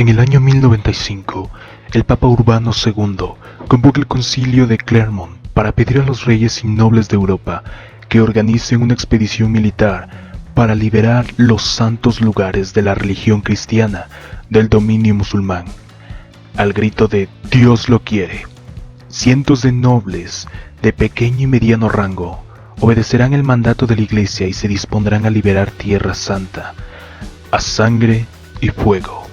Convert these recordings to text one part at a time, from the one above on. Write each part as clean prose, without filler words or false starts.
En el año 1095, el Papa Urbano II convoca el Concilio de Clermont para pedir a los reyes y nobles de Europa que organicen una expedición militar para liberar los santos lugares de la religión cristiana del dominio musulmán. Al grito de "Dios lo quiere", cientos de nobles de pequeño y mediano rango obedecerán el mandato de la Iglesia y se dispondrán a liberar Tierra Santa a sangre y fuego,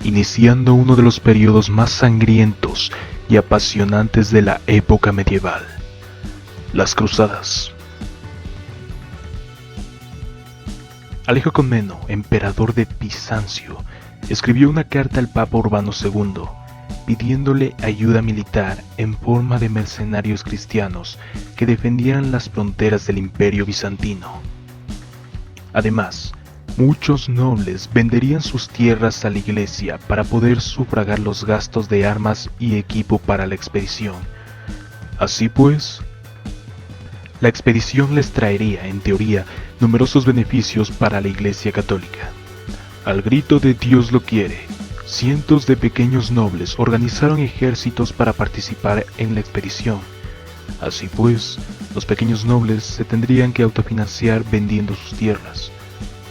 iniciando uno de los periodos más sangrientos y apasionantes de la época medieval, las Cruzadas. Alejo Comneno, emperador de Bizancio, escribió una carta al Papa Urbano II, pidiéndole ayuda militar en forma de mercenarios cristianos que defendieran las fronteras del Imperio Bizantino. Además, muchos nobles venderían sus tierras a la Iglesia para poder sufragar los gastos de armas y equipo para la expedición. Así pues, la expedición les traería, en teoría, numerosos beneficios para la Iglesia Católica. Al grito de "Dios lo quiere", cientos de pequeños nobles organizaron ejércitos para participar en la expedición. Así pues, los pequeños nobles se tendrían que autofinanciar vendiendo sus tierras.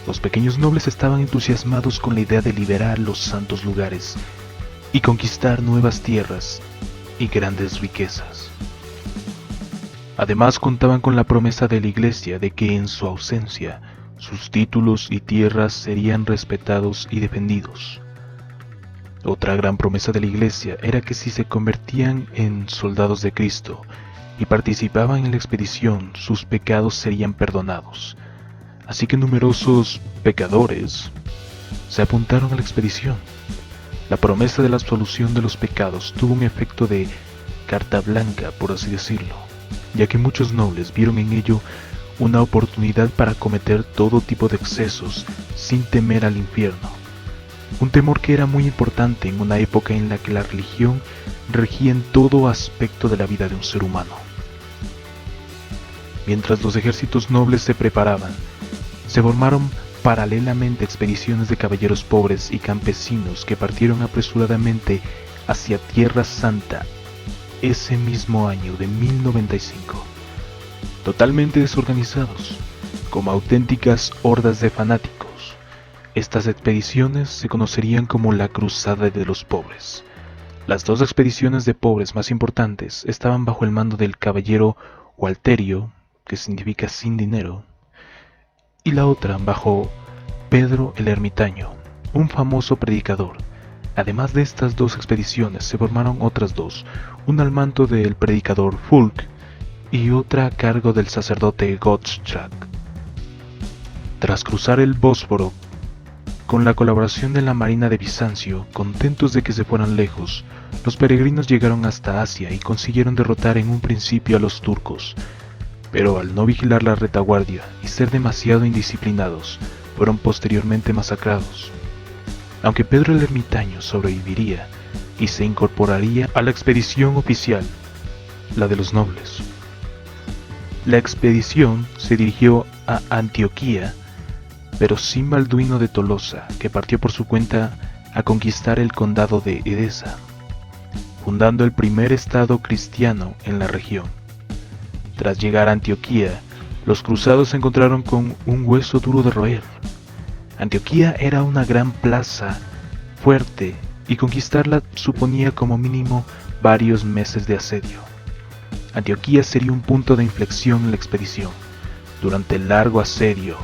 Los pequeños nobles estaban entusiasmados con la idea de liberar los santos lugares y conquistar nuevas tierras y grandes riquezas. Además, contaban con la promesa de la Iglesia de que en su ausencia, sus títulos y tierras serían respetados y defendidos. Otra gran promesa de la Iglesia era que si se convertían en soldados de Cristo y participaban en la expedición, sus pecados serían perdonados. Así que numerosos pecadores se apuntaron a la expedición. La promesa de la absolución de los pecados tuvo un efecto de carta blanca, por así decirlo, ya que muchos nobles vieron en ello una oportunidad para cometer todo tipo de excesos sin temer al infierno. Un temor que era muy importante en una época en la que la religión regía en todo aspecto de la vida de un ser humano. Mientras los ejércitos nobles se preparaban, se formaron paralelamente expediciones de caballeros pobres y campesinos que partieron apresuradamente hacia Tierra Santa ese mismo año de 1095, totalmente desorganizados, como auténticas hordas de fanáticos. Estas expediciones se conocerían como la Cruzada de los Pobres. Las dos expediciones de pobres más importantes estaban bajo el mando del caballero Gualterio, que significa sin dinero, y la otra bajo Pedro el Ermitaño, un famoso predicador. Además de estas dos expediciones se formaron otras dos, una al mando del predicador Fulk y otra a cargo del sacerdote Gottschalk. Tras cruzar el Bósforo, con la colaboración de la Marina de Bizancio, contentos de que se fueran lejos, los peregrinos llegaron hasta Asia y consiguieron derrotar en un principio a los turcos, pero al no vigilar la retaguardia y ser demasiado indisciplinados, fueron posteriormente masacrados. Aunque Pedro el Ermitaño sobreviviría y se incorporaría a la expedición oficial, la de los nobles. La expedición se dirigió a Antioquía, pero sin Balduino de Tolosa, que partió por su cuenta a conquistar el condado de Edesa, fundando el primer estado cristiano en la región. Tras llegar a Antioquía, los cruzados se encontraron con un hueso duro de roer. Antioquía era una gran plaza fuerte y conquistarla suponía como mínimo varios meses de asedio. Antioquía sería un punto de inflexión en la expedición. Durante el largo asedio,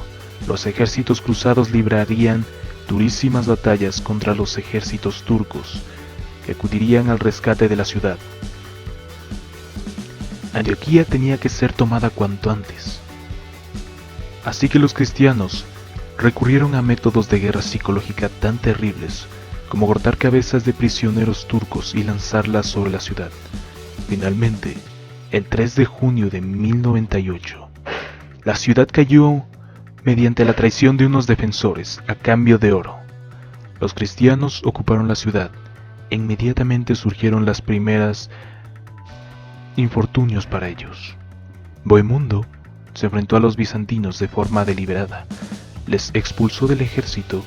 los ejércitos cruzados librarían durísimas batallas contra los ejércitos turcos, que acudirían al rescate de la ciudad. Antioquía tenía que ser tomada cuanto antes. Así que los cristianos recurrieron a métodos de guerra psicológica tan terribles como cortar cabezas de prisioneros turcos y lanzarlas sobre la ciudad. Finalmente, el 3 de junio de 1098, la ciudad cayó mediante la traición de unos defensores a cambio de oro. Los cristianos ocuparon la ciudad e inmediatamente surgieron las primeras infortunios para ellos. Bohemundo se enfrentó a los bizantinos de forma deliberada, les expulsó del ejército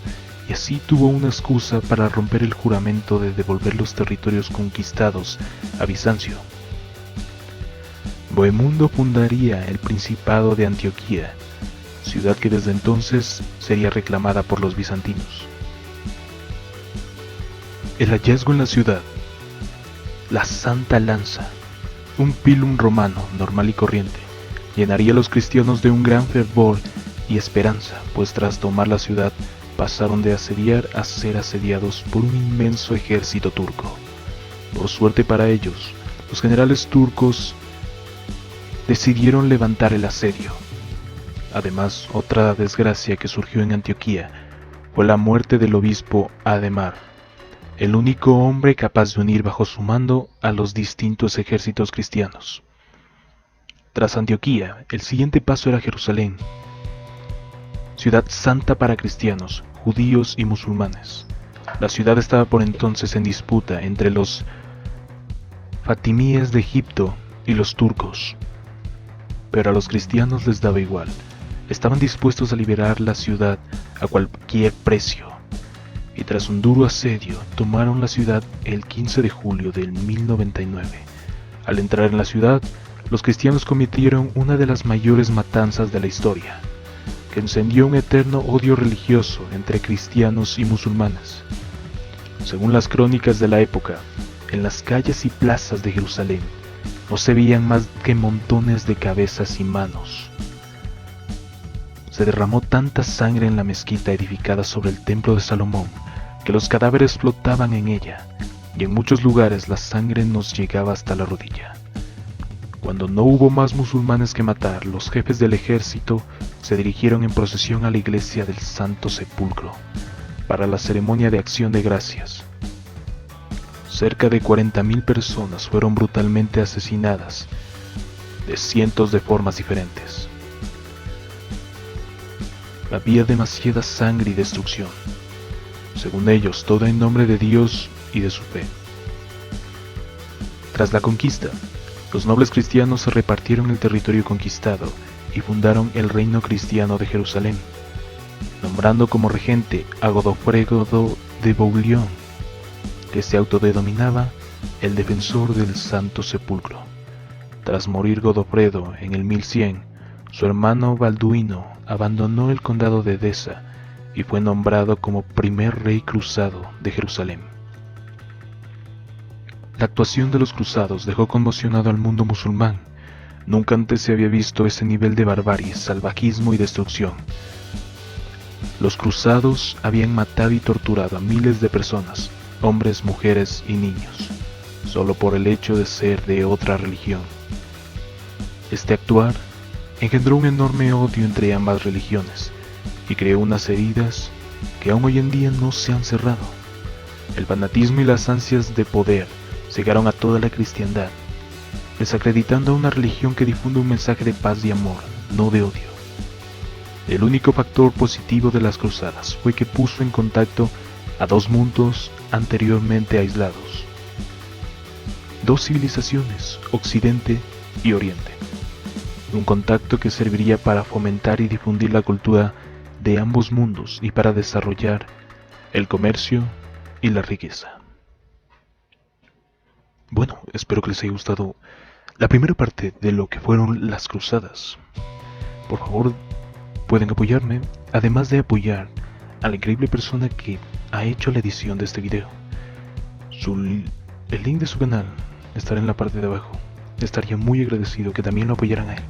y y así tuvo una excusa para romper el juramento de devolver los territorios conquistados a Bizancio. Bohemundo fundaría el Principado de Antioquía, ciudad que desde entonces sería reclamada por los bizantinos. El hallazgo en la ciudad, la Santa Lanza, un pilum romano normal y corriente, llenaría a los cristianos de un gran fervor y esperanza, pues tras tomar la ciudad pasaron de asediar a ser asediados por un inmenso ejército turco. Por suerte para ellos, los generales turcos decidieron levantar el asedio. Además, otra desgracia que surgió en Antioquía fue la muerte del obispo Ademar, el único hombre capaz de unir bajo su mando a los distintos ejércitos cristianos. Tras Antioquía, el siguiente paso era Jerusalén, ciudad santa para cristianos, judíos y musulmanes. La ciudad estaba por entonces en disputa entre los fatimíes de Egipto y los turcos, pero a los cristianos les daba igual. Estaban dispuestos a liberar la ciudad a cualquier precio, y tras un duro asedio tomaron la ciudad el 15 de julio del 1099. Al entrar en la ciudad, los cristianos cometieron una de las mayores matanzas de la historia, que encendió un eterno odio religioso entre cristianos y musulmanes. Según las crónicas de la época, en las calles y plazas de Jerusalén no se veían más que montones de cabezas y manos. Se derramó tanta sangre en la mezquita edificada sobre el templo de Salomón que los cadáveres flotaban en ella, y en muchos lugares la sangre nos llegaba hasta la rodilla. Cuando no hubo más musulmanes que matar, los jefes del ejército se dirigieron en procesión a la iglesia del Santo Sepulcro para la ceremonia de acción de gracias. Cerca de 40.000 personas fueron brutalmente asesinadas de cientos de formas diferentes. Había demasiada sangre y destrucción, según ellos, todo en nombre de Dios y de su fe. Tras la conquista, los nobles cristianos se repartieron el territorio conquistado y fundaron el reino cristiano de Jerusalén, nombrando como regente a Godofredo de Bouillon, que se autodenominaba el defensor del Santo Sepulcro. Tras morir Godofredo en el 1100, su hermano Balduino abandonó el condado de Edesa y fue nombrado como primer rey cruzado de Jerusalén. La actuación de los cruzados dejó conmocionado al mundo musulmán. Nunca antes se había visto ese nivel de barbarie, salvajismo y destrucción. Los cruzados habían matado y torturado a miles de personas, hombres, mujeres y niños, solo por el hecho de ser de otra religión. Este actuar engendró un enorme odio entre ambas religiones y creó unas heridas que aún hoy en día no se han cerrado. El fanatismo y las ansias de poder cegaron a toda la cristiandad, desacreditando a una religión que difunde un mensaje de paz y amor, no de odio. El único factor positivo de las cruzadas fue que puso en contacto a dos mundos anteriormente aislados, dos civilizaciones, Occidente y Oriente, un contacto que serviría para fomentar y difundir la cultura de ambos mundos y para desarrollar el comercio y la riqueza. Bueno, espero que les haya gustado la primera parte de lo que fueron las cruzadas. Por favor, pueden apoyarme, además de apoyar a la increíble persona que ha hecho la edición de este video. El link de su canal estará en la parte de abajo. Estaría muy agradecido que también lo apoyaran a él.